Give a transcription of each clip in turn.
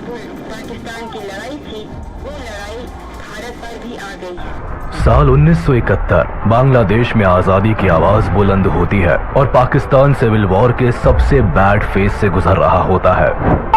पाकिस्तान की लड़ाई थी, वो लड़ाई भारत पर भी आ गई है। साल 1971 बांग्लादेश में आजादी की आवाज बुलंद होती है और पाकिस्तान सिविल वॉर के सबसे बैड फेज से गुजर रहा होता है।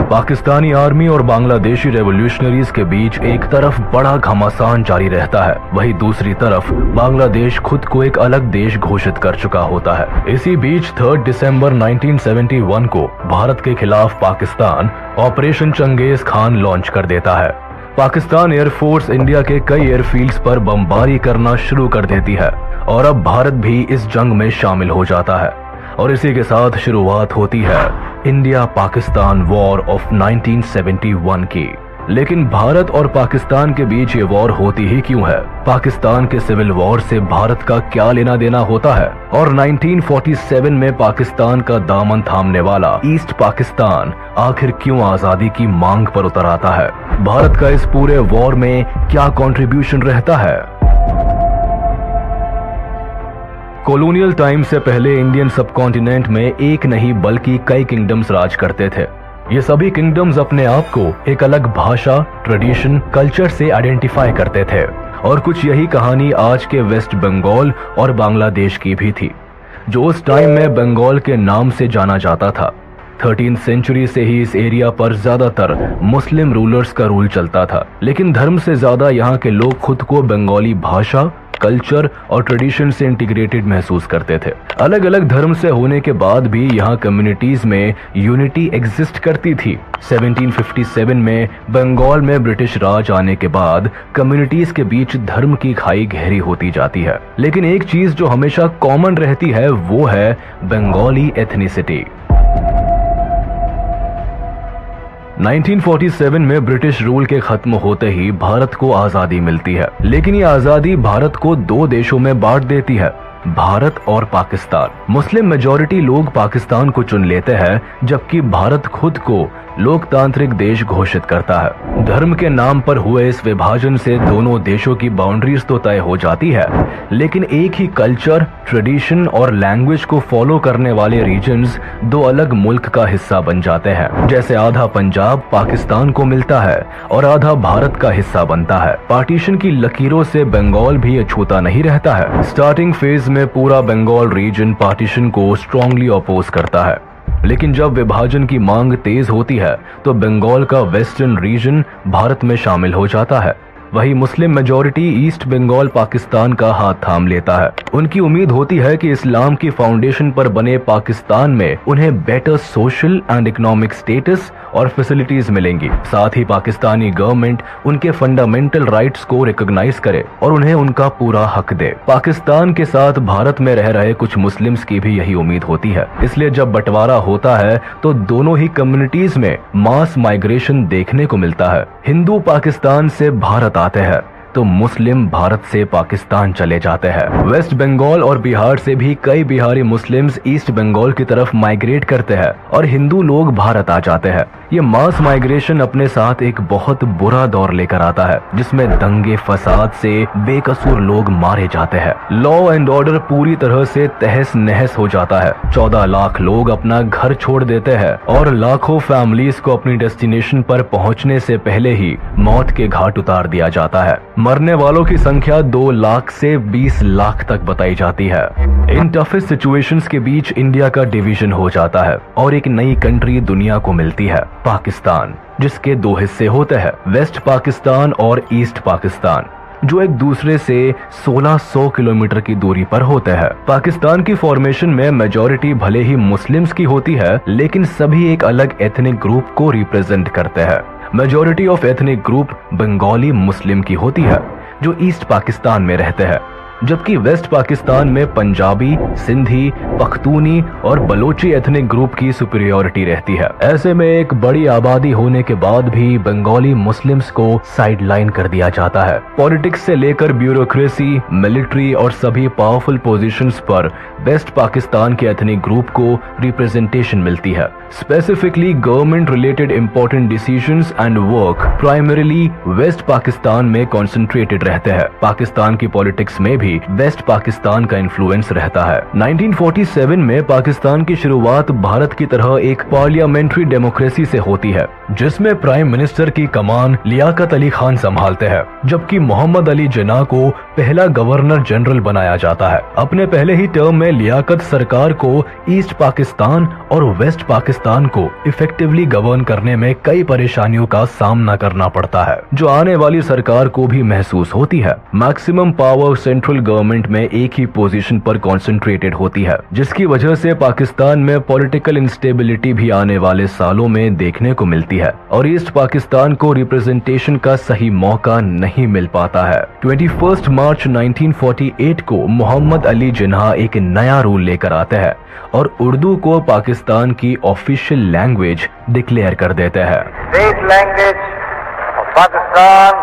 पाकिस्तानी आर्मी और बांग्लादेशी रेवोल्यूशनरीज के बीच एक तरफ बड़ा घमासान जारी रहता है, वहीं दूसरी तरफ बांग्लादेश खुद को एक अलग देश घोषित कर चुका होता है। इसी बीच 3 दिसंबर 1971 को भारत के खिलाफ पाकिस्तान ऑपरेशन चंगेज खान लॉन्च कर देता है। पाकिस्तान एयरफोर्स इंडिया के कई एयरफील्ड्स पर बमबारी करना शुरू कर देती है और अब भारत भी इस जंग में शामिल हो जाता है और इसी के साथ शुरुआत होती है इंडिया पाकिस्तान वॉर ऑफ 1971 की। लेकिन भारत और पाकिस्तान के बीच ये वॉर होती ही क्यों है? पाकिस्तान के सिविल वॉर से भारत का क्या लेना देना होता है? और 1947 में पाकिस्तान का दामन थामने वाला ईस्ट पाकिस्तान आखिर क्यों आजादी की मांग पर उतर आता है? भारत का इस पूरे वॉर में क्या कंट्रीब्यूशन रहता है? कॉलोनियल टाइम से पहले इंडियन सबकॉन्टिनेंट में एक नहीं बल्कि कई किंगडम्स राज करते थे। ये सभी किंगडम्स अपने आप को एक अलग भाषा, ट्रेडिशन, कल्चर से आइडेंटिफाई करते थे और कुछ यही कहानी आज के वेस्ट बंगाल और बांग्लादेश की भी थी, जो उस टाइम में बंगाल के नाम से जाना जाता था। 13th सेंचुरी से ही इस एरिया पर ज्यादातर मुस्लिम रूलर्स का रूल चलता था, लेकिन धर्म से ज्यादा यहाँ के लोग खुद को बंगाली भाषा, कल्चर और ट्रेडिशन से इंटीग्रेटेड महसूस करते थे। अलग अलग धर्म से होने के बाद भी यहाँ कम्युनिटीज में यूनिटी एग्जिस्ट करती थी। 1757 में बंगाल में ब्रिटिश राज आने के बाद कम्युनिटीज के बीच धर्म की खाई गहरी होती जाती है, लेकिन एक चीज जो हमेशा कॉमन रहती है वो है बंगाली एथनिसिटी। 1947 में ब्रिटिश रूल के खत्म होते ही भारत को आजादी मिलती है, लेकिन ये आजादी भारत को 2 देशों में बांट देती है, भारत और पाकिस्तान। मुस्लिम मेजॉरिटी लोग पाकिस्तान को चुन लेते हैं, जबकि भारत खुद को लोकतांत्रिक देश घोषित करता है। धर्म के नाम पर हुए इस विभाजन से दोनों देशों की बाउंड्रीज तो तय हो जाती है, लेकिन एक ही कल्चर, ट्रेडिशन और लैंग्वेज को फॉलो करने वाले रीजन्स 2 अलग मुल्क का हिस्सा बन जाते हैं। जैसे आधा पंजाब पाकिस्तान को मिलता है और आधा भारत का हिस्सा बनता है। पार्टीशन की लकीरों से बंगाल भी अछूता नहीं रहता है। स्टार्टिंग फेज में पूरा बंगाल रीजन पार्टीशन को स्ट्रांगली अपोज करता है, लेकिन जब विभाजन की मांग तेज होती है तो बंगाल का वेस्टर्न रीजन भारत में शामिल हो जाता है। वही Muslim majority east Bengal Pakistan का हाथ थाम लेता है। उनकी उम्मीद होती है कि इस्लाम की फाउंडेशन पर बने पाकिस्तान में उन्हें better social and economic status और फैसिलिटीज मिलेंगी। साथ ही पाकिस्तानी गवर्नमेंट उनके फंडामेंटल राइट्स को रिकॉग्नाइज करे और उन्हें उनका पूरा हक दे। पाकिस्तान के साथ भारत में रह रहे कुछ मुस्लिम्स की भी यही उम्मीद होती है। इसलिए जब बंटवारा होता है तो दोनों ही कम्युनिटीज में मास माइग्रेशन देखने को मिलता है। हिंदू पाकिस्तान से भारत आते हैं तो मुस्लिम भारत से पाकिस्तान चले जाते हैं। वेस्ट बंगाल और बिहार से भी कई बिहारी मुस्लिम्स ईस्ट बंगाल की तरफ माइग्रेट करते हैं और हिंदू लोग भारत आ जाते हैं। ये मास माइग्रेशन अपने साथ एक बहुत बुरा दौर लेकर आता है, जिसमें दंगे फसाद से बेकसूर लोग मारे जाते हैं। लॉ एंड ऑर्डर पूरी तरह से तहस नहस हो जाता है। 14 लाख लोग अपना घर छोड़ देते हैं और लाखों फैमिलीज को अपनी डेस्टिनेशन पर पहुंचने से पहले ही मौत के घाट उतार दिया जाता है। मरने वालों की संख्या 2 लाख से 20 लाख तक बताई जाती है। इन टफेस्ट सिचुएशंस के बीच इंडिया का डिवीजन हो जाता है और एक नई कंट्री दुनिया को मिलती है, पाकिस्तान, जिसके 2 हिस्से होते हैं, वेस्ट पाकिस्तान और ईस्ट पाकिस्तान, जो एक दूसरे से 1600 किलोमीटर की दूरी पर होते हैं। पाकिस्तान की फॉर्मेशन में मेजॉरिटी भले ही मुस्लिम्स की होती है, लेकिन सभी एक अलग एथनिक ग्रुप को रिप्रेजेंट करते हैं। Majority of ethnic group Bengali Muslim की होती है, जो ईस्ट पाकिस्तान में रहते हैं, जबकि वेस्ट पाकिस्तान में पंजाबी, सिंधी, पख्तूनी और बलोची एथनिक ग्रुप की सुपीरियोरिटी रहती है। ऐसे में एक बड़ी आबादी होने के बाद भी बंगाली मुस्लिम्स को साइडलाइन कर दिया जाता है। पॉलिटिक्स से लेकर ब्यूरोक्रेसी, मिलिट्री और सभी पावरफुल पोजीशंस पर वेस्ट पाकिस्तान के एथनिक ग्रुप को रिप्रेजेंटेशन मिलती है। Specifically government related important decisions and work primarily west Pakistan में कॉन्सेंट्रेटेड रहते हैं। पाकिस्तान की पॉलिटिक्स में भी वेस्ट पाकिस्तान का इन्फ्लुएंस रहता है। 1947 में पाकिस्तान की शुरुआत भारत की तरह एक पार्लियामेंट्री डेमोक्रेसी से होती है, जिसमें प्राइम मिनिस्टर की कमान लियाकत अली खान संभालते हैं, जबकि मोहम्मद अली जिन्ना को पहला गवर्नर जनरल बनाया जाता है। अपने पहले ही टर्म में लियाकत सरकार को ईस्ट पाकिस्तान और वेस्ट पाकिस्तान को इफेक्टिवली गवर्न करने में कई परेशानियों का सामना करना पड़ता है, जो आने वाली सरकार को भी महसूस होती है। मैक्सिमम पावर सेंट्रल गवर्नमेंट में एक ही पोजीशन पर कॉन्सेंट्रेटेड होती है, जिसकी वजह से पाकिस्तान में पॉलिटिकल इंस्टेबिलिटी भी आने वाले सालों में देखने को मिलती है और ईस्ट पाकिस्तान को रिप्रेजेंटेशन का सही मौका नहीं मिल पाता है। 21 मार्च 1948 को मोहम्मद अली जिन्ना एक नया रूल लेकर आते हैं और उर्दू को पाकिस्तान की ऑफिशियल लैंग्वेज डिक्लेयर कर देते हैं। State language of Pakistan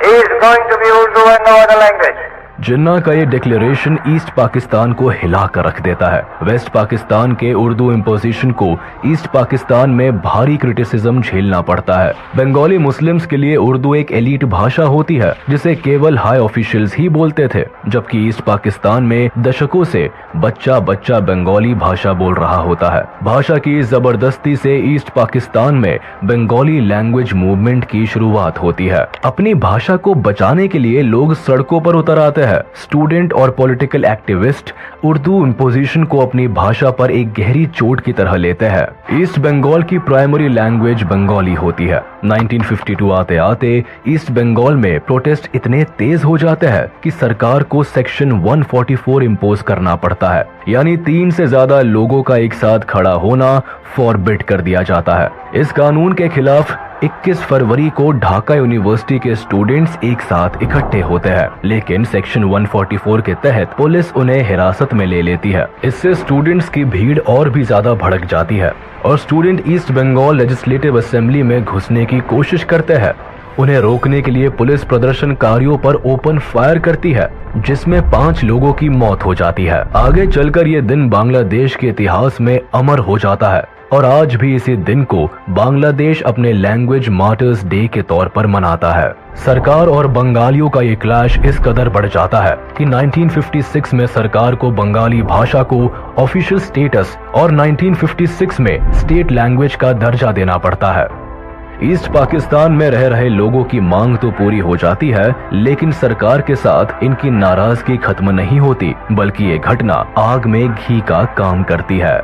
is going to be Urdu and no other language. जिन्ना का ये डिक्लेरेशन ईस्ट पाकिस्तान को हिला कर रख देता है। वेस्ट पाकिस्तान के उर्दू इम्पोजिशन को ईस्ट पाकिस्तान में भारी क्रिटिसिज्म झेलना पड़ता है। बंगाली मुस्लिम्स के लिए उर्दू एक एलीट भाषा होती है, जिसे केवल हाई ऑफिशियल्स ही बोलते थे, जबकि ईस्ट पाकिस्तान में दशकों से बच्चा बच्चा बंगाली भाषा बोल रहा होता है। भाषा की जबरदस्ती से ईस्ट पाकिस्तान में बंगाली लैंग्वेज मूवमेंट की शुरुआत होती है। अपनी भाषा को बचाने के लिए लोग सड़कों पर उतर आते हैं। स्टूडेंट और पॉलिटिकल एक्टिविस्ट उर्दू इम्पोजिशन को अपनी भाषा पर एक गहरी चोट की तरह लेते हैं। ईस्ट बंगाल की प्राइमरी लैंग्वेज बंगाली होती है। 1952 आते आते ईस्ट बंगाल में प्रोटेस्ट इतने तेज हो जाते हैं कि सरकार को सेक्शन 144 इम्पोज करना पड़ता है, यानी 3 से ज्यादा लोगों का एक साथ खड़ा होना फॉरबिड कर दिया जाता है। इस कानून के खिलाफ 21 फरवरी को ढाका यूनिवर्सिटी के स्टूडेंट्स एक साथ इकट्ठे होते हैं, लेकिन सेक्शन 144 के तहत पुलिस उन्हें हिरासत में ले लेती है। इससे स्टूडेंट्स की भीड़ और भी ज्यादा भड़क जाती है और student east Bengal legislative assembly में घुसने की कोशिश करते हैं। उन्हें रोकने के लिए पुलिस प्रदर्शनकारियों पर ओपन फायर करती है, जिसमें 5 लोगों की मौत हो जाती है। आगे चलकर ये दिन बांग्लादेश के इतिहास में अमर हो जाता है और आज भी इसी दिन को बांग्लादेश अपने लैंग्वेज मार्टर्स डे के तौर पर मनाता है। सरकार और बंगालियों का ये क्लैश इस कदर बढ़ जाता है कि 1956 में सरकार को बंगाली भाषा को ऑफिशियल स्टेटस और 1956 में स्टेट लैंग्वेज का दर्जा देना पड़ता है। ईस्ट पाकिस्तान में रह रहे लोगों की मांग तो पूरी हो जाती है, लेकिन सरकार के साथ इनकी नाराजगी खत्म नहीं होती, बल्कि ये घटना आग में घी का काम करती है।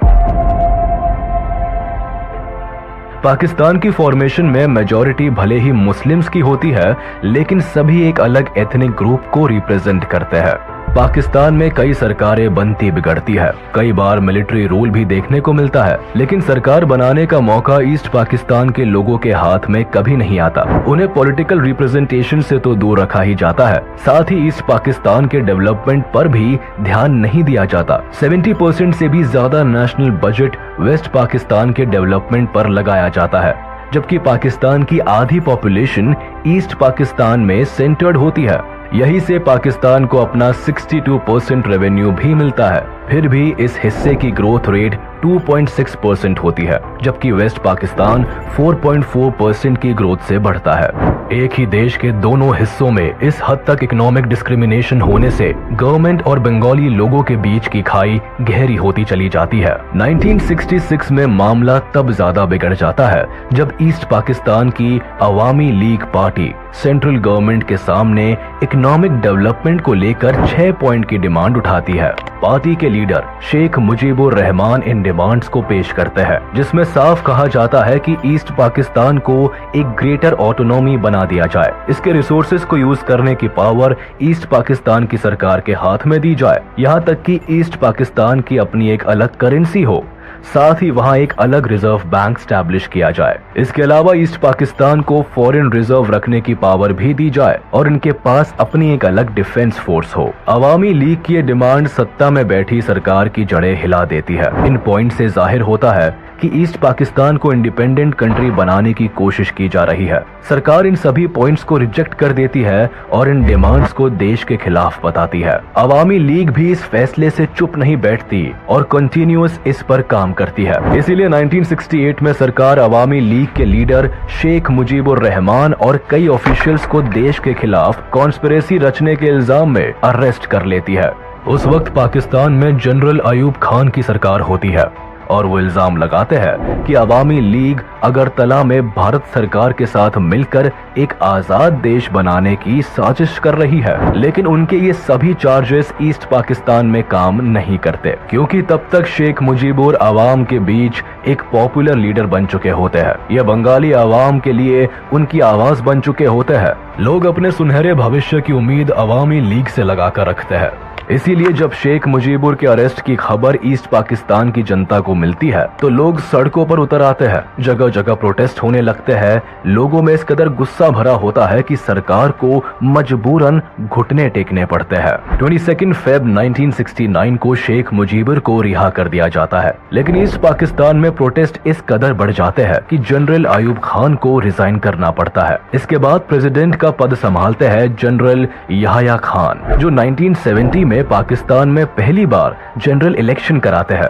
पाकिस्तान की फॉर्मेशन में मेजॉरिटी भले ही मुस्लिम्स की होती है, लेकिन सभी एक अलग एथनिक ग्रुप को रिप्रेजेंट करते हैं। पाकिस्तान में कई सरकारें बनती बिगड़ती है, कई बार मिलिट्री रूल भी देखने को मिलता है, लेकिन सरकार बनाने का मौका ईस्ट पाकिस्तान के लोगों के हाथ में कभी नहीं आता। उन्हें पॉलिटिकल रिप्रेजेंटेशन से तो दूर रखा ही जाता है, साथ ही ईस्ट पाकिस्तान के डेवलपमेंट पर भी ध्यान नहीं दिया जाता। 70% से भी ज्यादा नेशनल बजट वेस्ट पाकिस्तान के डेवलपमेंट पर लगाया जाता है, जबकि पाकिस्तान की आधी पॉपुलेशन ईस्ट पाकिस्तान में सेंटर्ड होती है। यही से पाकिस्तान को अपना 62% रेवेन्यू भी मिलता है। फिर भी इस हिस्से की ग्रोथ रेट 2.6% होती है, जबकि वेस्ट पाकिस्तान 4.4% की ग्रोथ से बढ़ता है। एक ही देश के दोनों हिस्सों में इस हद तक इकोनॉमिक डिस्क्रिमिनेशन होने से गवर्नमेंट और बंगाली लोगों के बीच की खाई गहरी होती चली जाती है। 1966 में मामला तब ज्यादा बिगड़ जाता है जब ईस्ट पाकिस्तान की अवामी लीग पार्टी सेंट्रल गवर्नमेंट के सामने इकोनॉमिक डेवलपमेंट को लेकर 6 पॉइंट की डिमांड उठाती है। पार्टी के लीडर शेख मुजीबुर रहमान इन डिमांड्स को पेश करते हैं, जिसमें साफ कहा जाता है कि ईस्ट पाकिस्तान को एक ग्रेटर ऑटोनॉमी बना दिया जाए। इसके रिसोर्सेज को यूज करने की पावर ईस्ट पाकिस्तान की सरकार के हाथ में दी जाए, यहाँ तक कि ईस्ट पाकिस्तान की अपनी एक अलग करेंसी हो, साथ ही वहाँ एक अलग रिजर्व बैंक स्टैब्लिश किया जाए। इसके अलावा ईस्ट पाकिस्तान को फॉरेन रिजर्व रखने की पावर भी दी जाए और इनके पास अपनी एक अलग डिफेंस फोर्स हो। अवामी लीग की ये डिमांड सत्ता में बैठी सरकार की जड़ें हिला देती है। इन पॉइंट से जाहिर होता है कि ईस्ट पाकिस्तान को इंडिपेंडेंट कंट्री बनाने की कोशिश की जा रही है। सरकार इन सभी पॉइंट्स को रिजेक्ट कर देती है और इन डिमांड्स को देश के खिलाफ बताती है। अवामी लीग भी इस फैसले से चुप नहीं बैठती और कंटिन्यूअस इस पर काम करती है। इसीलिए 1968 में सरकार अवामी लीग के लीडर शेख मुजीबुर रहमान और कई ऑफिशियल्स को देश के खिलाफ कॉन्स्पिरेसी रचने के इल्जाम में अरेस्ट कर लेती है। उस वक्त पाकिस्तान में जनरल अयूब खान की सरकार होती है और वो इल्जाम लगाते हैं कि अवामी लीग अगरतला में भारत सरकार के साथ मिलकर एक आजाद देश बनाने की साजिश कर रही है। लेकिन उनके ये सभी चार्जेस ईस्ट पाकिस्तान में काम नहीं करते, क्योंकि तब तक शेख मुजीबुर अवाम के बीच एक पॉपुलर लीडर बन चुके होते हैं। यह बंगाली अवाम के लिए उनकी आवाज बन चुके होते हैं। लोग अपने सुनहरे भविष्य की उम्मीद अवामी लीग से लगाकर रखते हैं। इसीलिए जब शेख मुजीबुर के अरेस्ट की खबर ईस्ट पाकिस्तान की जनता को मिलती है तो लोग सड़कों पर उतर आते हैं, जगह जगह प्रोटेस्ट होने लगते हैं। लोगों में इस कदर गुस्सा भरा होता है कि सरकार को मजबूरन घुटने टेकने पड़ते हैं। 22 फेब 1969 को शेख मुजीबुर को रिहा कर दिया जाता है, लेकिन ईस्ट पाकिस्तान में प्रोटेस्ट इस कदर बढ़ जाते हैं कि जनरल अयूब खान को रिजाइन करना पड़ता है। इसके बाद प्रेसिडेंट का पद संभालते हैं जनरल याह्या खान, जो 1970 में पाकिस्तान में पहली बार जनरल इलेक्शन कराते हैं।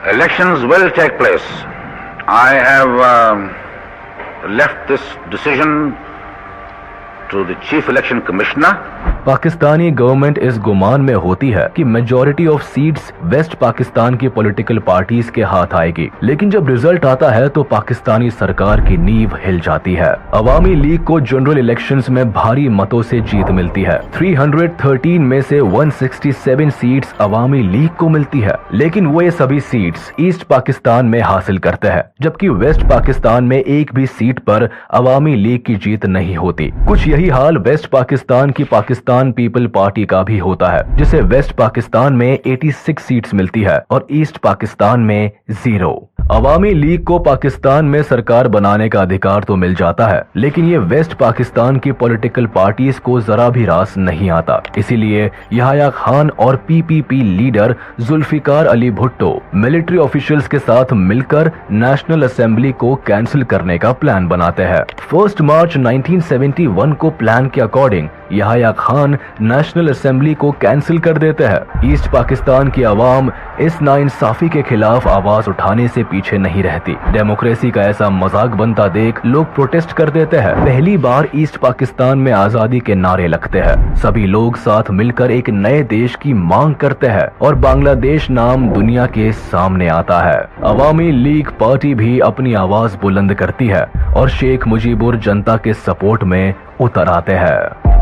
Elections will take place. I have left this decision to the Chief Election Commissioner. Pakistani government इस गुमान में होती है कि majority of seats west Pakistan की पॉलिटिकल पार्टीज के हाथ आएगी, लेकिन जब रिजल्ट आता है तो पाकिस्तानी सरकार की नींव हिल जाती है। अवामी लीग को जनरल इलेक्शंस में भारी मतों से जीत मिलती है। 313 में से 167 सीट्स अवामी लीग को मिलती है, लेकिन वो ये सभी सीट्स ईस्ट पाकिस्तान में हासिल करते हैं, जबकि वेस्ट पाकिस्तान में एक भी सीट पर अवामी लीग की जीत नहीं होती। कुछ यही हाल वेस्ट पाकिस्तान की पाकिस्तान पीपल पार्टी का भी होता है, जिसे वेस्ट पाकिस्तान में 86 सीट्स मिलती है और ईस्ट पाकिस्तान में 0। अवामी लीग को पाकिस्तान में सरकार बनाने का अधिकार तो मिल जाता है, लेकिन ये वेस्ट पाकिस्तान की पॉलिटिकल पार्टीज को जरा भी रास नहीं आता। इसीलिए याह्या खान और PPP leader Zulfikar Ali Bhutto military officials के साथ मिलकर नेशनल असेंबली को कैंसिल करने का प्लान बनाते हैं। 1 मार्च 1971 को प्लान के according Yahya Khan national assembly को कैंसिल कर देते हैं। ईस्ट पाकिस्तान की आवाम इस नाइंसाफी के खिलाफ आवाज उठाने से पीछे नहीं रहती। डेमोक्रेसी का ऐसा मजाक बनता देख लोग प्रोटेस्ट कर देते हैं। पहली बार ईस्ट पाकिस्तान में आजादी के नारे लगते हैं। सभी लोग साथ मिलकर एक नए देश की मांग करते हैं और बांग्लादेश नाम दुनिया के सामने आता है। अवामी लीग पार्टी भी अपनी आवाज बुलंद करती है और शेख मुजीबुर जनता के सपोर्ट में उतर आते हैं।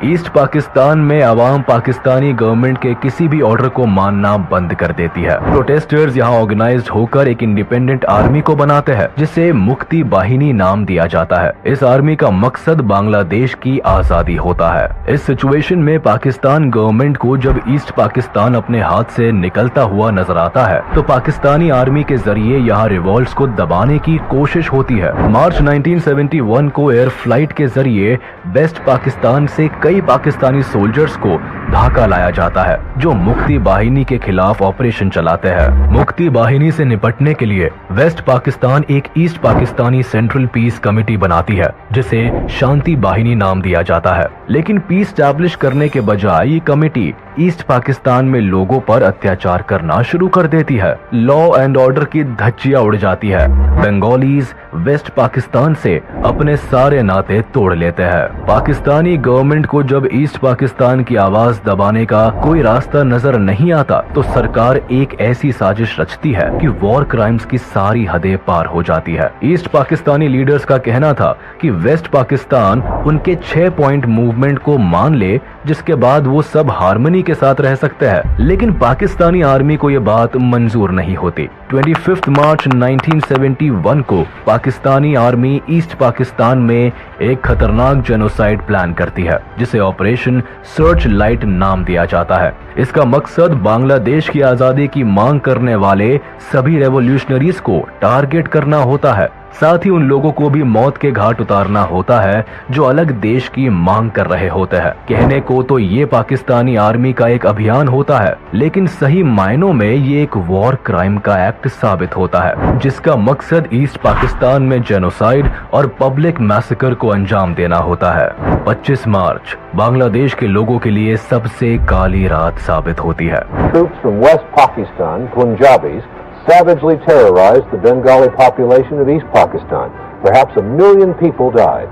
ईस्ट पाकिस्तान में अवाम पाकिस्तानी गवर्नमेंट के किसी भी ऑर्डर को मानना बंद कर देती है। प्रोटेस्टर्स यहाँ ऑर्गेनाइज्ड होकर एक इंडिपेंडेंट आर्मी को बनाते हैं, जिसे मुक्ति बाहिनी नाम दिया जाता है। इस आर्मी का मकसद बांग्लादेश की आजादी होता है। इस सिचुएशन में पाकिस्तान गवर्नमेंट को जब ईस्ट पाकिस्तान अपने हाथ से निकलता हुआ नजर आता है तो पाकिस्तानी आर्मी के जरिए यहाँ रिवॉल्ट्स को दबाने की कोशिश होती है। मार्च 1971 को एयर फ्लाइट के जरिए वेस्ट पाकिस्तान से कई पाकिस्तानी सोल्जर्स को ढाका लाया जाता है, जो मुक्ति बाहिनी के खिलाफ ऑपरेशन चलाते हैं। मुक्ति बाहिनी से निपटने के लिए वेस्ट पाकिस्तान एक east Pakistani central peace committee बनाती है, जिसे शांति बाहिनी नाम दिया जाता है। लेकिन पीस स्टैब्लिश करने के बजाय ये कमेटी ईस्ट पाकिस्तान में लोगों पर अत्याचार करना शुरू कर देती है। लॉ एंड ऑर्डर की धज्जियां उड़ जाती है। बंगालीज वेस्ट पाकिस्तान से अपने सारे नाते तोड़ लेते हैं। पाकिस्तानी गवर्नमेंट को जब ईस्ट पाकिस्तान की आवाज दबाने का कोई रास्ता नजर नहीं आता तो सरकार एक ऐसी साजिश रचती है कि वॉर क्राइम्स की सारी हदें पार हो जाती है। ईस्ट पाकिस्तानी लीडर्स का कहना था कि वेस्ट पाकिस्तान उनके 6 पॉइंट मूवमेंट को मान ले, जिसके बाद वो सब हार्मनी के साथ रह सकते हैं। लेकिन पाकिस्तानी आर्मी को ये बात मंजूर नहीं होती। 25 मार्च 1971 को पाकिस्तानी आर्मी ईस्ट पाकिस्तान में एक खतरनाक जेनोसाइड प्लान करती है, जिसे ऑपरेशन सर्च लाइट नाम दिया जाता है। इसका मकसद बांग्लादेश की आजादी की मांग करने वाले सभी रेवोल्यूशनरीज को टारगेट करना होता है। साथ ही उन लोगों को भी मौत के घाट उतारना होता है जो अलग देश की मांग कर रहे होते हैं। कहने को तो ये पाकिस्तानी आर्मी का एक अभियान होता है, लेकिन सही मायनों में ये एक वॉर क्राइम का एक्ट साबित होता है, जिसका मकसद ईस्ट पाकिस्तान में जेनोसाइड और पब्लिक मैसेकर को अंजाम देना होता है। 25 मार्च बांग्लादेश के लोगों के लिए सबसे काली रात साबित होती है। Troops from West Pakistan, Punjabis, savagely terrorized the Bengali population of East Pakistan. Perhaps 1 million people died.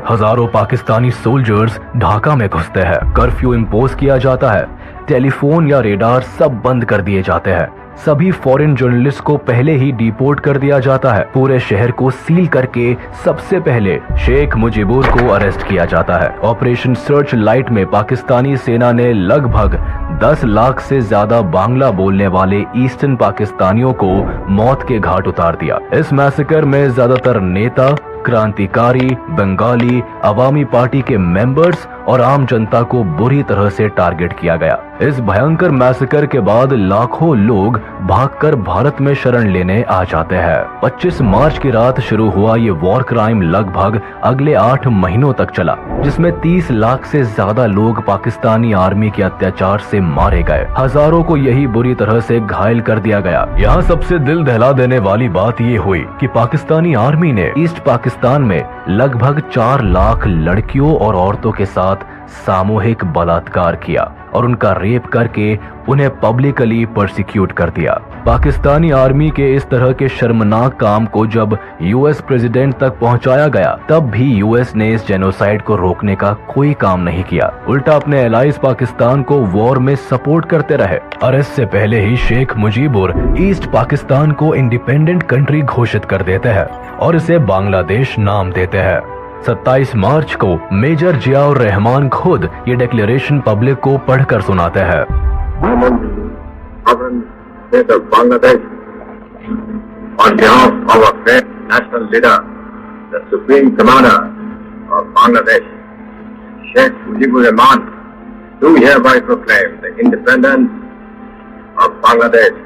हजारों पाकिस्तानी सोल्जर्स ढाका में घुसते हैं, कर्फ्यू इम्पोज किया जाता है, टेलीफोन या रेडार सब बंद कर दिए जाते हैं, सभी फॉरेन जर्नलिस्ट को पहले ही डिपोर्ट कर दिया जाता है, पूरे शहर को सील करके सबसे पहले शेख मुजीबुर को अरेस्ट किया जाता है। ऑपरेशन सर्च लाइट में पाकिस्तानी सेना ने लगभग 10 लाख से ज्यादा बांग्ला बोलने वाले ईस्टर्न पाकिस्तानियों को मौत के घाट उतार दिया। इस मैसेकर में ज्यादातर नेता, क्रांतिकारी, बंगाली, अवामी पार्टी के मेंबर्स और आम जनता को बुरी तरह से टारगेट किया गया। इस भयंकर मैसेकर के बाद लाखों लोग भागकर भारत में शरण लेने आ जाते हैं। 25 मार्च की रात शुरू हुआ ये वॉर क्राइम लगभग अगले 8 महीनों तक चला, जिसमें 30 लाख से ज्यादा लोग पाकिस्तानी आर्मी के अत्याचार से मारे गए। हजारों को यही बुरी तरह से घायल कर दिया गया। यहाँ सबसे दिल दहला देने वाली बात ये हुई कि पाकिस्तानी आर्मी ने ईस्ट पाकिस्तान में लगभग 4 लाख लड़कियों और औरतों के साथ सामूहिक बलात्कार किया और उनका रेप करके उन्हें पब्लिकली परसिक्यूट कर दिया। पाकिस्तानी आर्मी के इस तरह के शर्मनाक काम को जब यूएस प्रेसिडेंट तक पहुंचाया गया, तब भी यूएस ने इस जेनोसाइड को रोकने का कोई काम नहीं किया। उल्टा अपने एलाइज पाकिस्तान को वॉर में सपोर्ट करते रहे। और इससे पहले ही शेख मुजीबुर ईस्ट पाकिस्तान को इंडिपेंडेंट कंट्री घोषित कर देते हैं और इसे बांग्लादेश नाम देते हैं। 27 मार्च को मेजर जियाउर रहमान खुद ये डिक्लेरेशन पब्लिक को पढ़कर सुनाते हैं। Bangladesh on behalf of our great national leader, the Supreme Commander of Bangladesh, Sheikh Mujibur Rahman, do hereby proclaim the independence of Bangladesh.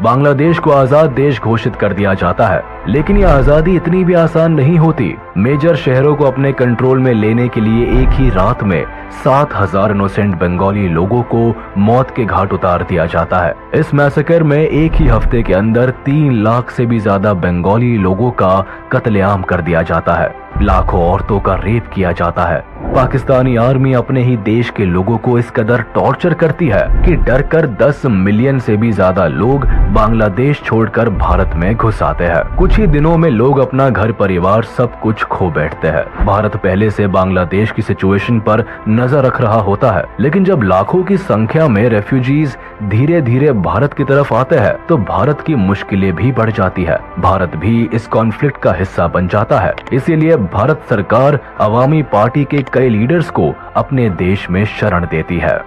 Bangladesh को आजाद देश घोषित कर दिया जाता है, लेकिन यह आजादी इतनी भी आसान नहीं होती। मेजर शहरों को अपने कंट्रोल में लेने के लिए एक ही रात में 7,000 इनोसेंट बंगाली लोगों को मौत के घाट उतार दिया जाता है। इस मैसेकर में एक ही हफ्ते के अंदर 3 लाख से भी ज्यादा बंगाली लोगों का कत्लेआम कर दिया जाता है, लाखों औरतों का रेप किया जाता है। पाकिस्तानी आर्मी अपने ही देश के लोगों को इस कदर टॉर्चर करती है कि डर कर 10 मिलियन से भी ज्यादा लोग बांग्लादेश छोड़कर भारत में घुस आते हैं। कुछ ही दिनों में लोग अपना घर परिवार सब कुछ खो बैठते हैं। भारत पहले से बांग्लादेश की सिचुएशन पर नजर रख रहा होता है, लेकिन जब लाखों की संख्या में रेफ्यूजीज धीरे धीरे भारत की तरफ आते हैं, तो भारत की मुश्किलें भी बढ़ जाती है। भारत भी इस कॉन्फ्लिक्ट का हिस्सा बन जाता है। इसीलिए भारत सरकार अवामी पार्टी के कई लीडर्स को अपने देश में शरण देती है।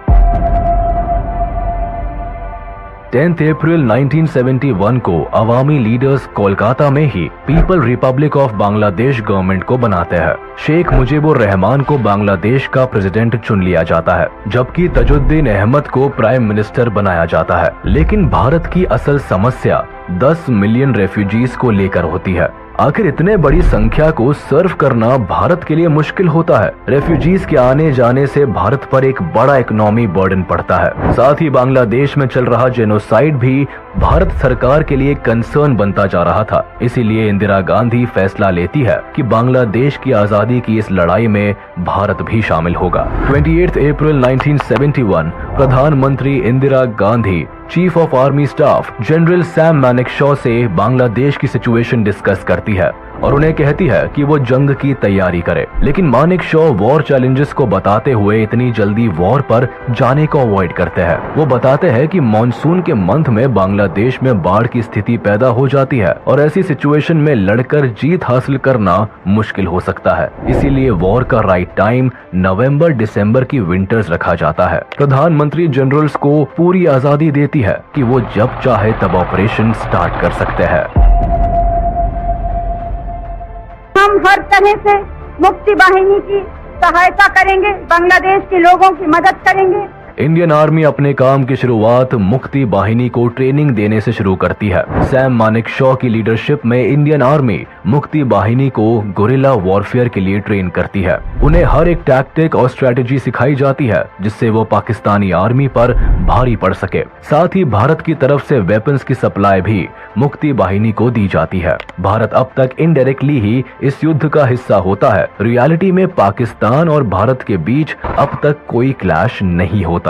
10 अप्रैल 1971 को अवामी लीडर्स कोलकाता में ही people republic of Bangladesh government को बनाते हैं। शेख मुजीबुर रहमान को बांग्लादेश का प्रेसिडेंट चुन लिया जाता है, जबकि तजुद्दीन अहमद को प्राइम मिनिस्टर बनाया जाता है। लेकिन भारत की असल समस्या 10 मिलियन रेफ्यूजीज को लेकर होती है। आखिर इतने बड़ी संख्या को सर्व करना भारत के लिए मुश्किल होता है। रेफ्यूजीज के आने जाने से भारत पर एक बड़ा इकोनॉमी बर्डन पड़ता है। साथ ही बांग्लादेश में चल रहा जेनोसाइड भी भारत सरकार के लिए कंसर्न बनता जा रहा था। इसीलिए इंदिरा गांधी फैसला लेती है कि बांग्लादेश की आजादी की इस लड़ाई में भारत भी शामिल होगा। 28 अप्रैल 1971 प्रधानमंत्री Indira Gandhi chief of army staff general Sam Manekshaw से बांग्लादेश की सिचुएशन डिस्कस करती है और उन्हें कहती है कि वो जंग की तैयारी करे। लेकिन मानेकशॉ वॉर चैलेंजेस को बताते हुए इतनी जल्दी वॉर पर जाने को अवॉइड करते हैं। वो बताते हैं कि मॉनसून के मंथ में बांग्लादेश में बाढ़ की स्थिति पैदा हो जाती है और ऐसी सिचुएशन में लड़कर जीत हासिल करना मुश्किल हो सकता है। इसीलिए वॉर का राइट टाइम नवंबर दिसंबर की विंटर्स रखा जाता है। प्रधानमंत्री जनरल्स को पूरी आजादी देती है कि वो जब चाहे तब ऑपरेशन स्टार्ट कर सकते हैं। हम हर तरह से मुक्ति वाहिनी की सहायता करेंगे, बांग्लादेश के लोगों की मदद करेंगे। इंडियन आर्मी अपने काम की शुरुआत मुक्ति वाहिनी को ट्रेनिंग देने से शुरू करती है। सैम मानेकशॉ की लीडरशिप में इंडियन आर्मी मुक्ति वाहिनी को गुरिल्ला वॉरफेयर के लिए ट्रेन करती है। उन्हें हर एक टैक्टिक और स्ट्रेटेजी सिखाई जाती है जिससे वो पाकिस्तानी आर्मी पर भारी पड़ सके। साथ ही भारत की तरफ से वेपन्स की सप्लाई भी मुक्ति वाहिनी को दी जाती है। भारत अब तक इनडायरेक्टली ही इस युद्ध का हिस्सा होता है। रियलिटी में पाकिस्तान और भारत के बीच अब तक कोई क्लैश नहीं होता।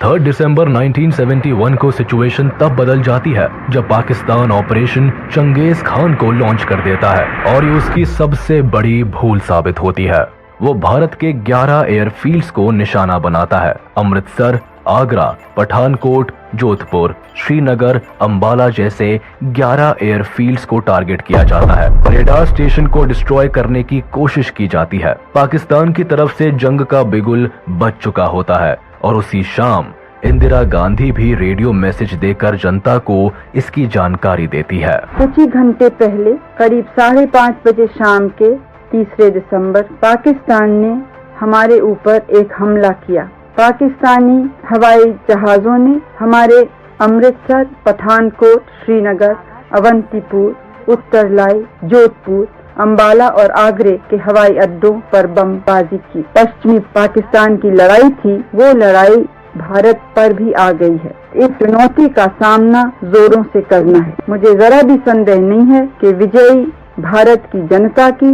3 दिसंबर 1971 को सिचुएशन तब बदल जाती है जब पाकिस्तान ऑपरेशन चंगेज खान को लॉन्च कर देता है और ये उसकी सबसे बड़ी भूल साबित होती है। वो भारत के 11 एयरफील्ड्स को निशाना बनाता है। अमृतसर, आगरा, पठानकोट, जोधपुर, श्रीनगर, अंबाला जैसे 11 एयरफील्ड्स को टारगेट किया जाता है। रेडार स्टेशन को डिस्ट्रॉय करने की कोशिश की जाती है। पाकिस्तान की तरफ से जंग का बिगुल बज चुका होता है और उसी शाम इंदिरा गांधी भी रेडियो मैसेज देकर जनता को इसकी जानकारी देती है। कुछ ही घंटे पहले करीब 5:30 बजे शाम के 3 दिसंबर पाकिस्तान ने हमारे ऊपर एक हमला किया। पाकिस्तानी हवाई जहाजों ने हमारे अमृतसर, पठानकोट, श्रीनगर, अवंतीपुर, उत्तरलाई, जोधपुर, अंबाला और आगरे के हवाई अड्डों पर बमबाजी की। पश्चिमी पाकिस्तान की लड़ाई थी, वो लड़ाई भारत पर भी आ गई है। इस चुनौती का सामना जोरों से करना है। मुझे जरा भी संदेह नहीं है कि विजयी भारत की जनता की,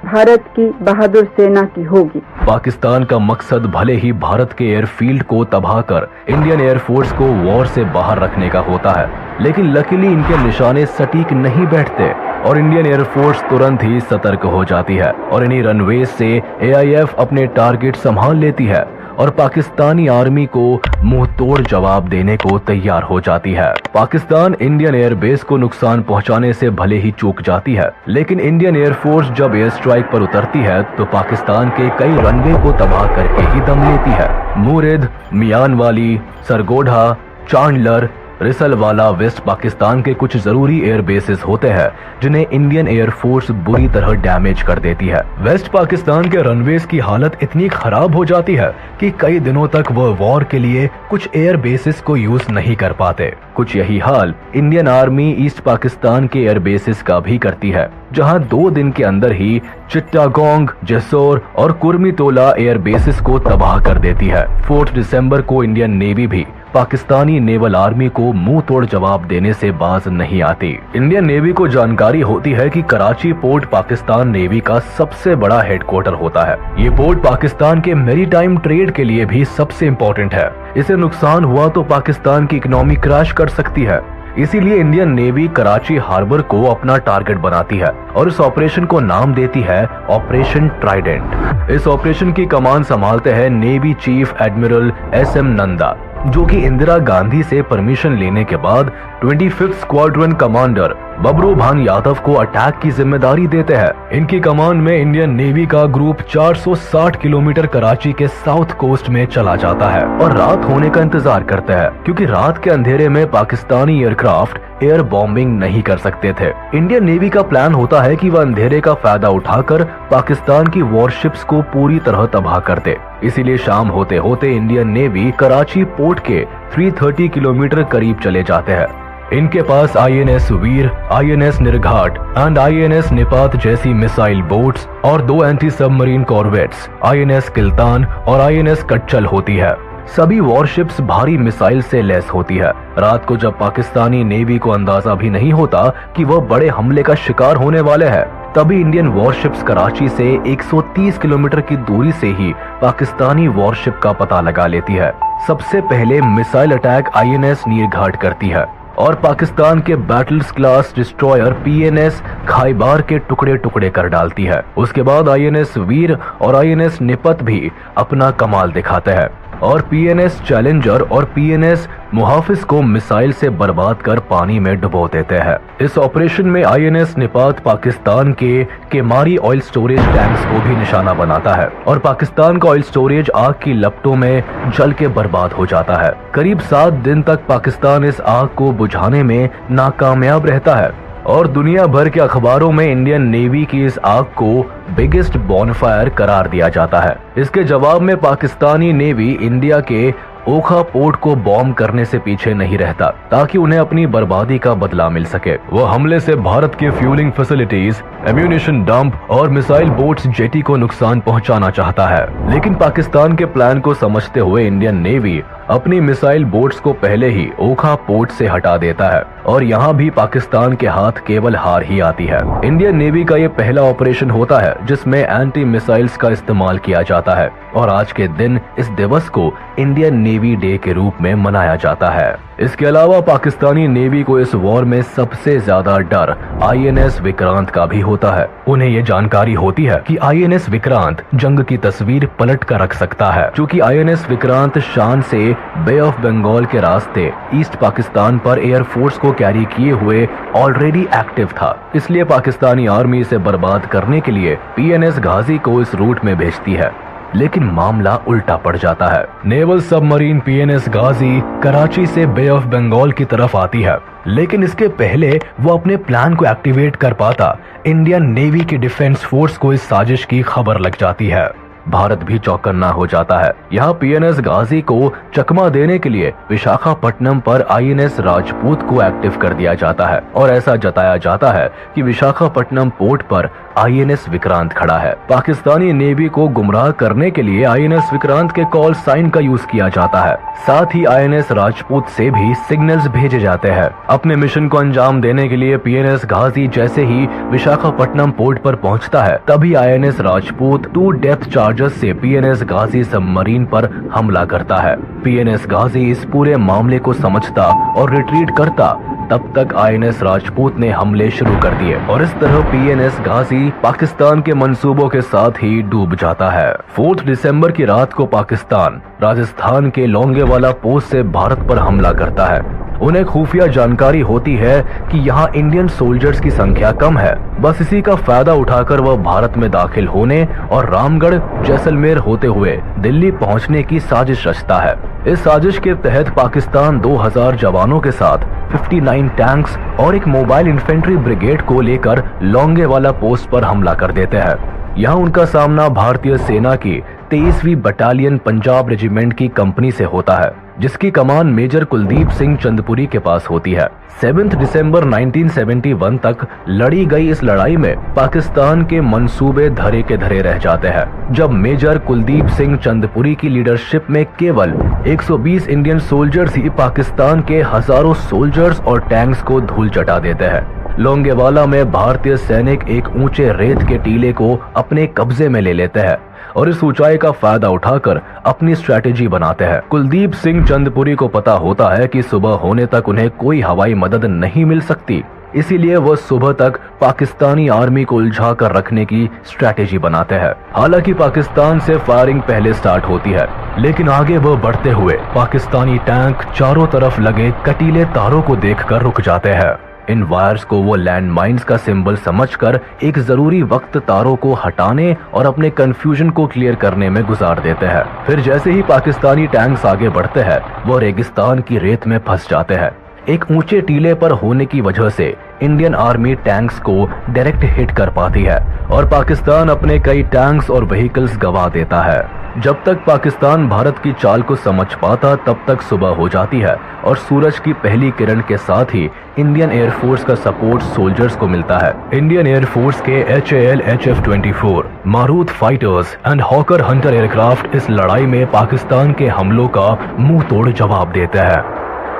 भारत की बहादुर सेना की होगी। पाकिस्तान का मकसद भले ही भारत के एयरफील्ड को तबाह कर इंडियन एयरफोर्स को वॉर से बाहर रखने का होता है, लेकिन लकीली इनके निशाने सटीक नहीं बैठते और इंडियन एयरफोर्स तुरंत ही सतर्क हो जाती है और इन्हीं रनवेज से AIF अपने टारगेट संभाल लेती है और पाकिस्तानी आर्मी को मुंह तोड़ जवाब देने को तैयार हो जाती है। पाकिस्तान इंडियन एयरबेस को नुकसान पहुंचाने से भले ही चूक जाती है, लेकिन इंडियन एयरफोर्स जब एयर स्ट्राइक पर उतरती है तो पाकिस्तान के कई रनवे को तबाह करके ही दम लेती है। मुरिद, मियानवाली, सरगोधा, चांडलर, रिसलवाला वेस्ट पाकिस्तान के कुछ जरूरी एयर बेसेस होते हैं जिन्हें इंडियन एयरफोर्स बुरी तरह डैमेज कर देती है। वेस्ट पाकिस्तान के रनवेज की हालत इतनी खराब हो जाती है कि कई दिनों तक वह वॉर के लिए कुछ एयर बेसेस को यूज नहीं कर पाते। कुछ यही हाल इंडियन आर्मी ईस्ट पाकिस्तान के एयर बेसेस का भी करती है, जहां 2 दिन के अंदर ही चिट्टागोंग, जेसोर और कुर्मितोला एयर बेसेस को तबाह कर देती है। 4 दिसंबर को इंडियन नेवी भी पाकिस्तानी नेवल आर्मी को मुंह तोड़ जवाब देने से बाज नहीं आती। इंडियन नेवी को जानकारी होती है कि कराची पोर्ट पाकिस्तान नेवी का सबसे बड़ा हेडक्वार्टर होता है। ये पोर्ट पाकिस्तान के मैरीटाइम ट्रेड के लिए भी सबसे इम्पोर्टेंट है। इसे नुकसान हुआ तो पाकिस्तान की इकोनॉमी क्रैश कर सकती है। इसीलिए इंडियन नेवी कराची हार्बर को अपना टारगेट बनाती है और इस ऑपरेशन को नाम देती है ऑपरेशन ट्राइडेंट। इस ऑपरेशन की कमान संभालते हैं navy chief admiral SM Nanda, जो कि इंदिरा गांधी से परमिशन लेने के बाद 25th स्क्वाड्रन कमांडर बबरू भान यादव को अटैक की जिम्मेदारी देते हैं। इनकी कमान में इंडियन नेवी का ग्रुप 460 किलोमीटर कराची के साउथ कोस्ट में चला जाता है और रात होने का इंतजार करते हैं, क्योंकि रात के अंधेरे में पाकिस्तानी एयरक्राफ्ट एयर बॉम्बिंग नहीं कर सकते थे। इंडियन नेवी का प्लान होता है कि वह अंधेरे का फायदा उठाकर पाकिस्तान की वॉरशिप्स को पूरी तरह तबाह कर दे। इसीलिए शाम होते होते इंडियन नेवी कराची पोर्ट के 330 किलोमीटर करीब चले जाते हैं। इनके पास INS Veer, INS Nirghat and INS Nipat जैसी मिसाइल बोट्स और 2 anti submarine corvettes INS Kiltan और INS कच्चल होती है। सभी वॉरशिप्स भारी मिसाइल से लैस होती है। रात को जब पाकिस्तानी नेवी को अंदाजा भी नहीं होता कि वह बड़े हमले का शिकार होने वाले हैं, तभी इंडियन वॉरशिप्स कराची से 130 किलोमीटर की दूरी से ही पाकिस्तानी वॉरशिप का पता लगा लेती है। सबसे पहले मिसाइल अटैक INS नीरघाट करती है और पाकिस्तान के बैटल्स क्लास डिस्ट्रॉयर PNS खाइबार के टुकड़े टुकड़े कर डालती है। उसके बाद INS वीर और INS निपत भी अपना कमाल दिखाते हैं और PNS चैलेंजर और PNS मुहाफिज को मिसाइल से बर्बाद कर पानी में डुबो देते हैं। इस ऑपरेशन में INS निपात पाकिस्तान के केमारी ऑयल स्टोरेज टैंक्स को भी निशाना बनाता है और पाकिस्तान का ऑयल स्टोरेज आग की लपटों में जल के बर्बाद हो जाता है। करीब 7 दिन तक पाकिस्तान इस आग को बुझाने में नाकामयाब रहता है और दुनिया भर के अखबारों में इंडियन नेवी की इस आग को बिगेस्ट बॉनफायर करार दिया जाता है। इसके जवाब में पाकिस्तानी नेवी इंडिया के ओखा पोर्ट को बॉम्ब करने से पीछे नहीं रहता ताकि उन्हें अपनी बर्बादी का बदला मिल सके। वो हमले से भारत के फ्यूलिंग फैसिलिटीज, एम्यूनिशन डंप और मिसाइल बोट्स जेटी को नुकसान पहुंचाना चाहता है। लेकिन पाकिस्तान के प्लान को समझते हुए इंडियन नेवी अपनी मिसाइल बोट्स को पहले ही ओखा पोर्ट से हटा देता है और यहाँ भी पाकिस्तान के हाथ केवल हार ही आती है। इंडियन नेवी का ये पहला ऑपरेशन होता है जिसमें एंटी मिसाइल्स का इस्तेमाल किया जाता है और आज के दिन इस दिवस को इंडियन नेवी डे के रूप में मनाया जाता है। इसके अलावा पाकिस्तानी नेवी को इस वॉर में सबसे ज्यादा डर INS विक्रांत का भी होता है। उन्हें ये जानकारी होती है कि INS विक्रांत जंग की तस्वीर पलट कर रख सकता है, क्योंकि INS विक्रांत शान से बे ऑफ बंगाल के रास्ते ईस्ट पाकिस्तान पर एयरफोर्स को कैरी किए हुए ऑलरेडी एक्टिव था। इसलिए पाकिस्तानी आर्मी इसे बर्बाद करने के लिए PNS गाजी को इस रूट में भेजती है। लेकिन मामला उल्टा पड़ जाता है। नेवल सबमरीन PNS गाजी कराची से बे ऑफ बंगाल की तरफ आती है, लेकिन इसके पहले वो अपने प्लान को एक्टिवेट कर पाता इंडियन नेवी की डिफेंस फोर्स को इस साजिश की खबर लग जाती है। भारत भी चौकन्ना हो जाता है। यहाँ PNS गाजी को चकमा देने के लिए विशाखापट्टनम पर INS राजपूत को एक्टिव कर दिया जाता है और ऐसा जताया जाता है कि विशाखापट्टनम पोर्ट पर INS विक्रांत खड़ा है। पाकिस्तानी नेवी को गुमराह करने के लिए INS विक्रांत के कॉल साइन का यूज किया जाता है। साथ ही INS राजपूत से भी सिग्नल्स भेजे जाते हैं। अपने मिशन को अंजाम देने के लिए PNS गाजी जैसे ही विशाखापट्टनम पोर्ट पर पहुंचता है, तभी INS राजपूत 2 डेप्थ चार्जर्स से PNS गाजी सबमरीन पर हमला करता है। PNS गाजी इस पूरे मामले को समझता और रिट्रीट करता। तब तक INS राजपूत ने हमले शुरू कर दिए और इस तरह PNS गाजी पाकिस्तान के मंसूबों के साथ ही डूब जाता है। 4 दिसंबर की रात को पाकिस्तान राजस्थान के लोंगेवाला पोस्ट से भारत पर हमला करता है। उन्हें खुफिया जानकारी होती है कि यहाँ इंडियन सोल्जर्स की संख्या कम है। बस इसी का फायदा उठाकर वह भारत में दाखिल होने और रामगढ़ जैसलमेर होते हुए दिल्ली पहुँचने की साजिश रचता है। इस साजिश के तहत पाकिस्तान 2000 जवानों के साथ 59 टैंक्स और एक मोबाइल इन्फेंट्री ब्रिगेड को लेकर लोंगेवाला पोस्ट पर हमला कर देते हैं। यहाँ उनका सामना भारतीय सेना की 23वीं बटालियन पंजाब रेजिमेंट की कंपनी से होता है, जिसकी कमान मेजर कुलदीप सिंह चंदपुरी के पास होती है। 7 दिसंबर 1971 तक लड़ी गई इस लड़ाई में पाकिस्तान के मंसूबे धरे के धरे रह जाते हैं, जब मेजर कुलदीप सिंह चंदपुरी की लीडरशिप में केवल 120 इंडियन सोल्जर्स ही पाकिस्तान के हजारों सोल्जर्स और टैंक्स को धूल चटा देते हैं। लोंगेवाला में भारतीय सैनिक एक ऊंचे रेत के टीले को अपने कब्जे में ले लेते हैं और इस ऊंचाई का फायदा उठाकर अपनी स्ट्रैटेजी बनाते हैं। कुलदीप सिंह चंदपुरी को पता होता है कि सुबह होने तक उन्हें कोई हवाई मदद नहीं मिल सकती, इसीलिए वह सुबह तक पाकिस्तानी आर्मी को उलझा कर रखने की स्ट्रैटेजी बनाते हैं। हालांकि पाकिस्तान से फायरिंग पहले स्टार्ट होती है, लेकिन आगे वह बढ़ते हुए पाकिस्तानी टैंक चारों तरफ लगे कटीले तारों को देखकर रुक जाते हैं। इन वायर्स को वो लैंड माइन्स का सिंबल समझकर एक जरूरी वक्त तारों को हटाने और अपने कंफ्यूजन को क्लियर करने में गुजार देते हैं। फिर जैसे ही पाकिस्तानी टैंक्स आगे बढ़ते हैं, वो रेगिस्तान की रेत में फंस जाते हैं। एक ऊंचे टीले पर होने की वजह से इंडियन आर्मी टैंक्स को डायरेक्ट हिट कर पाती है और पाकिस्तान अपने कई टैंक्स और व्हीकल्स गंवा देता है। जब तक पाकिस्तान भारत की चाल को समझ पाता, तब तक सुबह हो जाती है और सूरज की पहली किरण के साथ ही इंडियन एयरफोर्स का सपोर्ट सोल्जर्स को मिलता है। इंडियन एयरफोर्स के HAL HF-24 Marut fighters and hawker Hunter aircraft इस लड़ाई में पाकिस्तान के हमलों का मुंह तोड़ जवाब देते हैं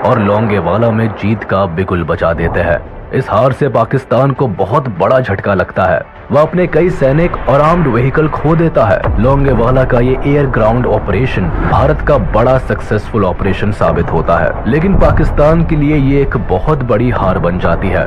और लोंगेवाला में जीत का बिगुल बजा देते हैं। इस हार से पाकिस्तान को बहुत बड़ा झटका लगता है। वह अपने कई सैनिक और आर्म्ड व्हीकल खो देता है। लोंगेवाला का ये एयर ग्राउंड ऑपरेशन भारत का बड़ा सक्सेसफुल ऑपरेशन साबित होता है, लेकिन पाकिस्तान के लिए ये एक बहुत बड़ी हार बन जाती है।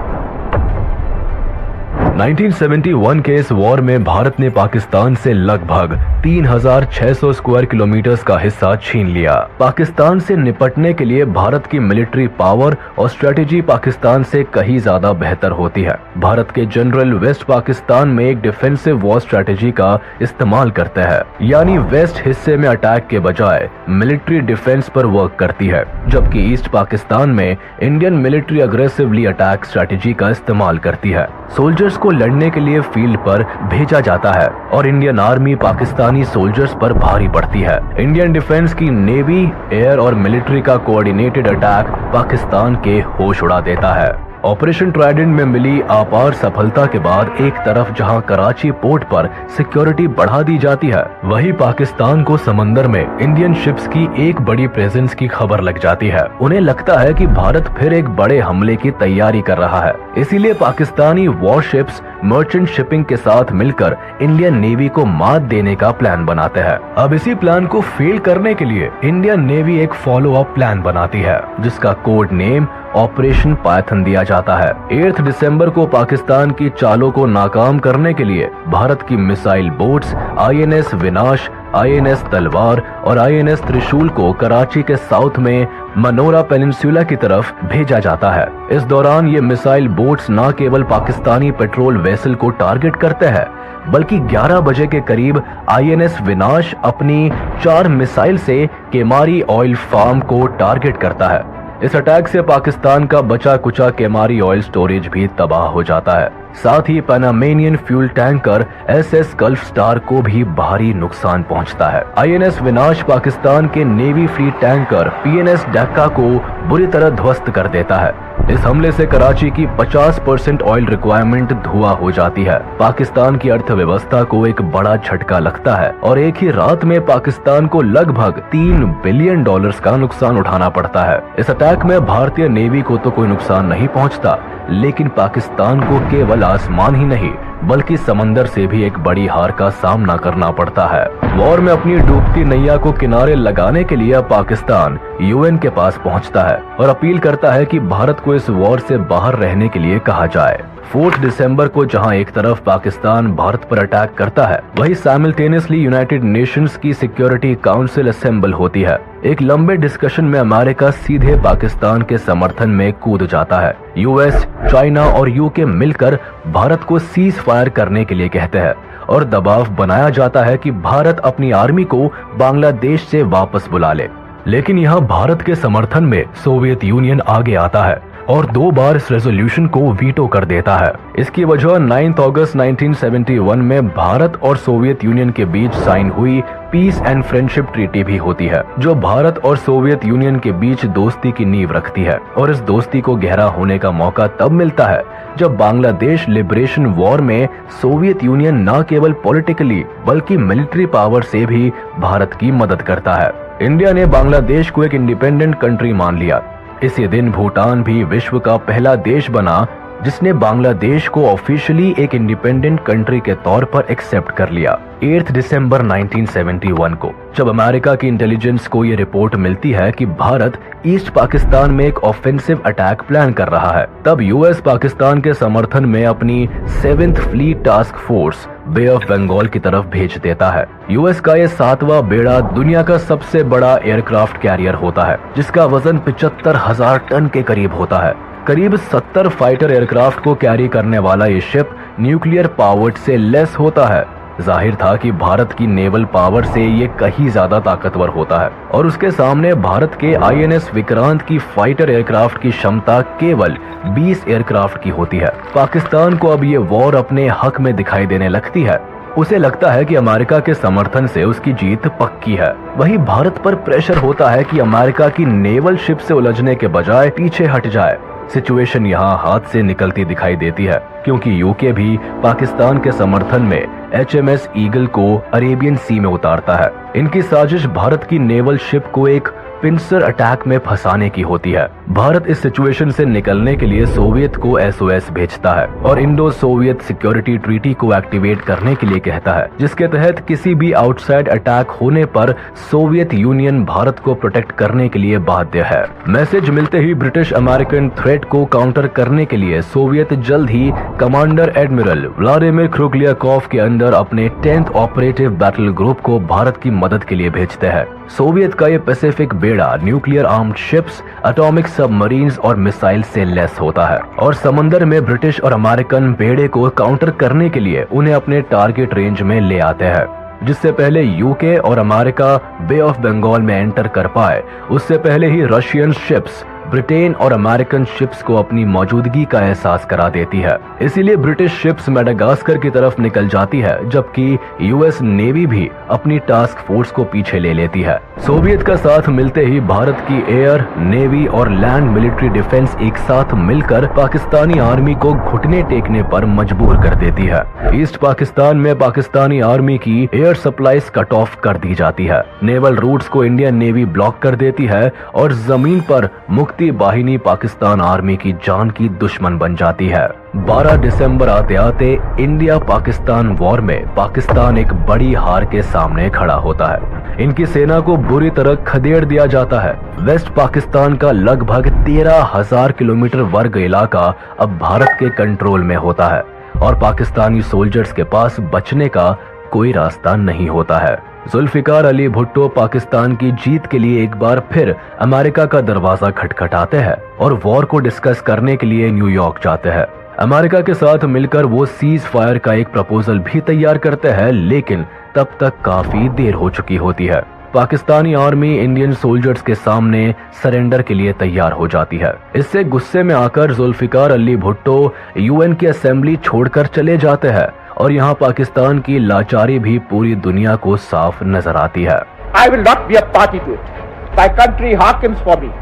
1971 के इस वॉर में भारत ने पाकिस्तान से लगभग 3600 स्क्वायर किलोमीटर का हिस्सा छीन लिया। पाकिस्तान से निपटने के लिए भारत की मिलिट्री पावर और स्ट्रेटेजी पाकिस्तान से कहीं ज्यादा बेहतर होती है। भारत के जनरल वेस्ट पाकिस्तान में एक डिफेंसिव वॉर स्ट्रेटेजी का इस्तेमाल करते हैं, यानी वेस्ट हिस्से में अटैक के बजाय मिलिट्री डिफेंस पर वर्क करती है, जबकि ईस्ट पाकिस्तान में Indian military aggressively attack strategy का इस्तेमाल करती है। सोल्जर्स को को लड़ने के लिए फील्ड पर भेजा जाता है और इंडियन आर्मी पाकिस्तानी सोल्जर्स पर भारी पड़ती है। इंडियन डिफेंस की नेवी, एयर और मिलिट्री का कोऑर्डिनेटेड अटैक पाकिस्तान के होश उड़ा देता है। ऑपरेशन ट्राइडेंट में मिली अपार सफलता के बाद एक तरफ जहां कराची पोर्ट पर सिक्योरिटी बढ़ा दी जाती है, वहीं पाकिस्तान को समंदर में इंडियन शिप्स की एक बड़ी प्रेजेंस की खबर लग जाती है। उन्हें लगता है कि भारत फिर एक बड़े हमले की तैयारी कर रहा है, इसीलिए पाकिस्तानी वॉरशिप्स मर्चेंट शिपिंग के साथ मिलकर इंडियन नेवी को मात देने का प्लान बनाते हैं। अब इसी प्लान को फेल करने के लिए इंडियन नेवी एक फॉलो अप प्लान बनाती है, जिसका कोड नेम ऑपरेशन पायथन दिया जाता है। 8 दिसंबर को पाकिस्तान की चालों को नाकाम करने के लिए भारत की मिसाइल बोट्स INS विनाश, INS तलवार और INS त्रिशूल को कराची के साउथ में मनोरा पेनिनसुला की तरफ भेजा जाता है। इस दौरान ये मिसाइल बोट्स न केवल पाकिस्तानी पेट्रोल वेसल को टारगेट करते हैं, बल्कि 11 बजे के करीब INS विनाश अपनी 4 मिसाइल से केमारी ऑयल फार्म को टारगेट करता है। इस अटैक से पाकिस्तान का बचा कुचा केमारी ऑयल स्टोरेज भी तबाह हो जाता है। साथ ही Panamanian fuel tanker SS gulf star को भी भारी नुकसान पहुंचता है। INS विनाश पाकिस्तान के नेवी फ्लीट टैंकर PNS डक्का को बुरी तरह ध्वस्त कर देता है। इस हमले से कराची की 50% ऑयल रिक्वायरमेंट धुआं हो जाती है। पाकिस्तान की अर्थव्यवस्था को एक बड़ा झटका लगता है और एक ही रात में पाकिस्तान को लगभग $3 बिलियन का नुकसान उठाना पड़ता है। इस अटैक में भारतीय नेवी को तो कोई नुकसान नहीं पहुंचता, लेकिन पाकिस्तान को केवल आसमान ही नहीं बल्कि समंदर से भी एक बड़ी हार का सामना करना पड़ता है। वॉर में अपनी डूबती नैया को किनारे लगाने के लिए पाकिस्तान UN के पास पहुंचता है और अपील करता है कि भारत को इस वॉर से बाहर रहने के लिए कहा जाए। 4 दिसंबर को जहां एक तरफ पाकिस्तान भारत पर अटैक करता है, वहीं साइमल्टेनियसली यूनाइटेड नेशंस की सिक्योरिटी काउंसिल असेंबल होती है। एक लंबे डिस्कशन में अमेरिका सीधे पाकिस्तान के समर्थन में कूद जाता है। US, चाइना और UK मिलकर भारत को सीज फायर करने के लिए कहते हैं और दबाव बनाया जाता है कि भारत अपनी आर्मी को बांग्लादेश से वापस बुला ले। लेकिन यहाँ भारत के समर्थन में सोवियत यूनियन आगे आता है और 2 बार इस रेजोल्यूशन को वीटो कर देता है। इसकी वजह 9 अगस्त 1971 में भारत और सोवियत यूनियन के बीच साइन हुई पीस एंड फ्रेंडशिप ट्रीटी भी होती है, जो भारत और सोवियत यूनियन के बीच दोस्ती की नींव रखती है। और इस दोस्ती को गहरा होने का मौका तब मिलता है जब बांग्लादेश लिबरेशन वॉर में सोवियत यूनियन न केवल पॉलिटिकली बल्कि मिलिट्री पावर से भी भारत की मदद करता है। इंडिया ने बांग्लादेश को एक इंडिपेंडेंट कंट्री मान लिया। इसी दिन भूटान भी विश्व का पहला देश बना जिसने बांग्लादेश को ऑफिशियली एक इंडिपेंडेंट कंट्री के तौर पर एक्सेप्ट कर लिया। 8 दिसंबर 1971 को जब अमेरिका की इंटेलिजेंस को ये रिपोर्ट मिलती है कि भारत ईस्ट पाकिस्तान में एक ऑफेंसिव अटैक प्लान कर रहा है, तब US पाकिस्तान के समर्थन में अपनी 7th fleet task force bay of Bengal की तरफ भेज देता है। US का ये 7वां बेड़ा दुनिया का सबसे बड़ा एयरक्राफ्ट कैरियर होता है, जिसका वजन 75,000 टन के करीब होता है। करीब 70 फाइटर एयरक्राफ्ट को कैरी करने वाला ये शिप न्यूक्लियर पावर्ड से लेस होता है। जाहिर था कि भारत की नेवल पावर से ये कहीं ज्यादा ताकतवर होता है और उसके सामने भारत के INS विक्रांत की फाइटर एयरक्राफ्ट की क्षमता केवल 20 एयरक्राफ्ट की होती है। पाकिस्तान को अब ये वॉर अपने हक में दिखाई देने लगती है। उसे लगता है कि अमेरिका के समर्थन से उसकी जीत पक्की है। वहीं भारत पर प्रेशर होता है कि अमेरिका की नेवल शिप से उलझने के बजाय पीछे हट जाए। सिचुएशन यहाँ हाथ से निकलती दिखाई देती है, क्योंकि UK भी पाकिस्तान के समर्थन में HMS ईगल को अरेबियन सी में उतारता है। इनकी साजिश भारत की नेवल शिप को एक पिंसर अटैक में फंसाने की होती है। भारत इस सिचुएशन से निकलने के लिए सोवियत को SOS भेजता है और इंडो सोवियत सिक्योरिटी ट्रीटी को एक्टिवेट करने के लिए कहता है, जिसके तहत किसी भी आउटसाइड अटैक होने पर सोवियत यूनियन भारत को प्रोटेक्ट करने के लिए बाध्य है। मैसेज मिलते ही ब्रिटिश अमेरिकन थ्रेट को काउंटर करने के लिए सोवियत जल्द ही कमांडर एडमिरल व्लादिमीर क्रुगलियाकोव के अंदर अपने 10th ऑपरेटिव बैटल ग्रुप को भारत की मदद के लिए भेजते हैं। सोवियत का ये पैसिफिक बेड़ा nuclear armed ships, atomic submarines और मिसाइल से लेस होता है और समंदर में ब्रिटिश और अमेरिकन बेड़े को काउंटर करने के लिए उन्हें अपने टारगेट रेंज में ले आते हैं। जिससे पहले UK और अमेरिका बे ऑफ बंगाल में एंटर कर पाए, उससे पहले ही रशियन शिप्स ब्रिटेन और अमेरिकन शिप्स को अपनी मौजूदगी का एहसास करा देती है। इसीलिए ब्रिटिश शिप्स मेडागास्कर की तरफ निकल जाती है, जबकि यूएस नेवी भी अपनी टास्क फोर्स को पीछे ले लेती है। सोवियत का साथ मिलते ही भारत की एयर, नेवी और लैंड मिलिट्री डिफेंस एक साथ मिलकर पाकिस्तानी आर्मी को घुटने टेकने पर मजबूर कर देती है। ईस्ट पाकिस्तान में पाकिस्तानी आर्मी की एयर सप्लाईज कट ऑफ कर दी जाती है। नेवल रूट्स को इंडियन नेवी ब्लॉक कर देती है और जमीन पर मुक्ति बाहिनी पाकिस्तान आर्मी की जान की दुश्मन बन जाती है। 12 दिसंबर आते आते इंडिया पाकिस्तान वॉर में पाकिस्तान एक बड़ी हार के सामने खड़ा होता है। इनकी सेना को बुरी तरह खदेड़ दिया जाता है। वेस्ट पाकिस्तान का लगभग 13,000 किलोमीटर वर्ग इलाका अब भारत के कंट्रोल में होता है और पाकिस्तानी सोल्जर्स के पास बचने का कोई रास्ता नहीं होता है। जुल्फिकार अली भुट्टो पाकिस्तान की जीत के लिए एक बार फिर अमेरिका का दरवाजा खटखटाते हैं और वॉर को डिस्कस करने के लिए न्यूयॉर्क जाते हैं। अमेरिका के साथ मिलकर वो सीज फायर का एक प्रपोजल भी तैयार करते हैं, लेकिन तब तक काफी देर हो चुकी होती है। पाकिस्तानी आर्मी इंडियन सोल्जर्स के सामने सरेंडर के लिए तैयार हो जाती है। इससे गुस्से में आकर जुल्फिकार अली भुट्टो यूएन की असेंबली छोड़कर चले जाते हैं और यहाँ पाकिस्तान की लाचारी भी पूरी दुनिया को साफ नजर आती है। I will not be a party to it. My country harkens for me.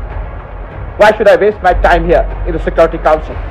Why should I waste my time here in the Security Council?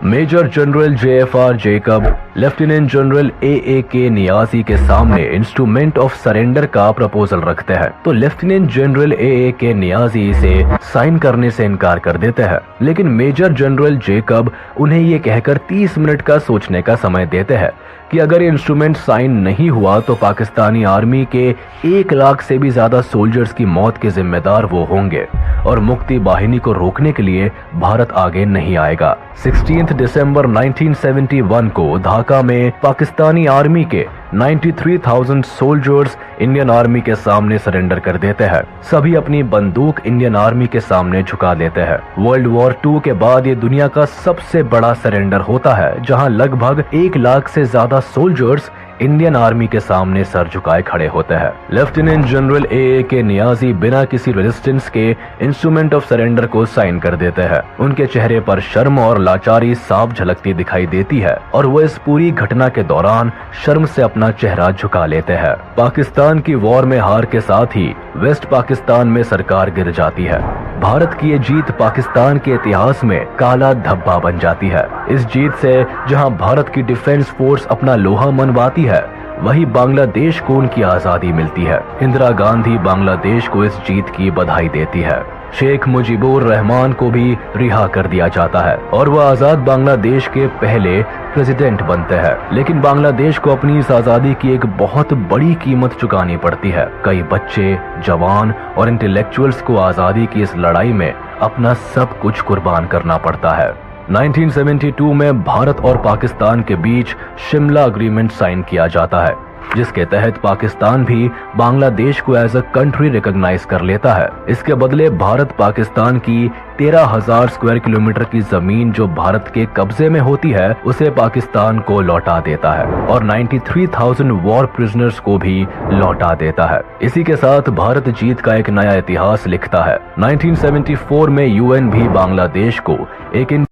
Major general JFR Jacob lieutenant general AAK Niazi के सामने instrument of surrender का proposal रखते हैं, तो lieutenant general AAK Niazi इसे sign करने से इनकार कर देते हैं। लेकिन मेजर जनरल जेकब उन्हें ये कहकर 30 मिनट का सोचने का समय देते हैं कि अगर इंस्ट्रूमेंट साइन नहीं हुआ तो पाकिस्तानी आर्मी के 1 लाख से भी ज्यादा सोल्जर्स की मौत के जिम्मेदार वो होंगे और मुक्ति बाहिनी को रोकने के लिए भारत आगे नहीं आएगा। 16 दिसंबर 1971 को ढाका में पाकिस्तानी आर्मी के 93,000 सोल्जर्स इंडियन आर्मी के सामने सरेंडर कर देते हैं। सभी अपनी बंदूक इंडियन आर्मी के सामने झुका देते हैं। वर्ल्ड वॉर 2 के बाद ये दुनिया का सबसे बड़ा सरेंडर होता है, जहां लगभग 1 लाख से ज्यादा सोल्जर्स इंडियन आर्मी के सामने सर झुकाए खड़े होते हैं। लेफ्टिनेंट जनरल AAK नियाजी बिना किसी रेजिस्टेंस के इंस्ट्रूमेंट ऑफ सरेंडर को साइन कर देते हैं। उनके चेहरे पर शर्म और लाचारी साफ झलकती दिखाई देती है और वो इस पूरी घटना के दौरान शर्म से अपना चेहरा झुका लेते हैं। पाकिस्तान की वॉर में हार के साथ ही वेस्ट पाकिस्तान में सरकार गिर जाती है। भारत की ये जीत पाकिस्तान के इतिहास में काला धब्बा बन जाती है। इस जीत से जहां भारत की डिफेंस फोर्स अपना लोहा मनवाती है, वही बांग्लादेश को उनकी आजादी मिलती है। इंदिरा गांधी बांग्लादेश को इस जीत की बधाई देती है। शेख मुजीबुर रहमान को भी रिहा कर दिया जाता है और वह आजाद बांग्लादेश के पहले प्रेसिडेंट बनते हैं। लेकिन बांग्लादेश को अपनी इस आजादी की एक बहुत बड़ी कीमत चुकानी पड़ती है। कई बच्चे, जवान और इंटेलेक्चुअल्स को आजादी की इस लड़ाई में अपना सब कुछ कुर्बान करना पड़ता है। 1972 में भारत और पाकिस्तान के बीच शिमला एग्रीमेंट साइन किया जाता है, जिसके तहत पाकिस्तान भी बांग्लादेश को एज अ कंट्री रिकॉग्नाइज कर लेता है। इसके बदले भारत पाकिस्तान की 13,000 स्क्वायर किलोमीटर की जमीन जो भारत के कब्जे में होती है, उसे पाकिस्तान को लौटा देता है और 93,000 वॉर प्रिजनर्स को भी लौटा देता है। इसी के साथ भारत जीत का एक नया इतिहास लिखता है। 1974 में UN भी बांग्लादेश को एक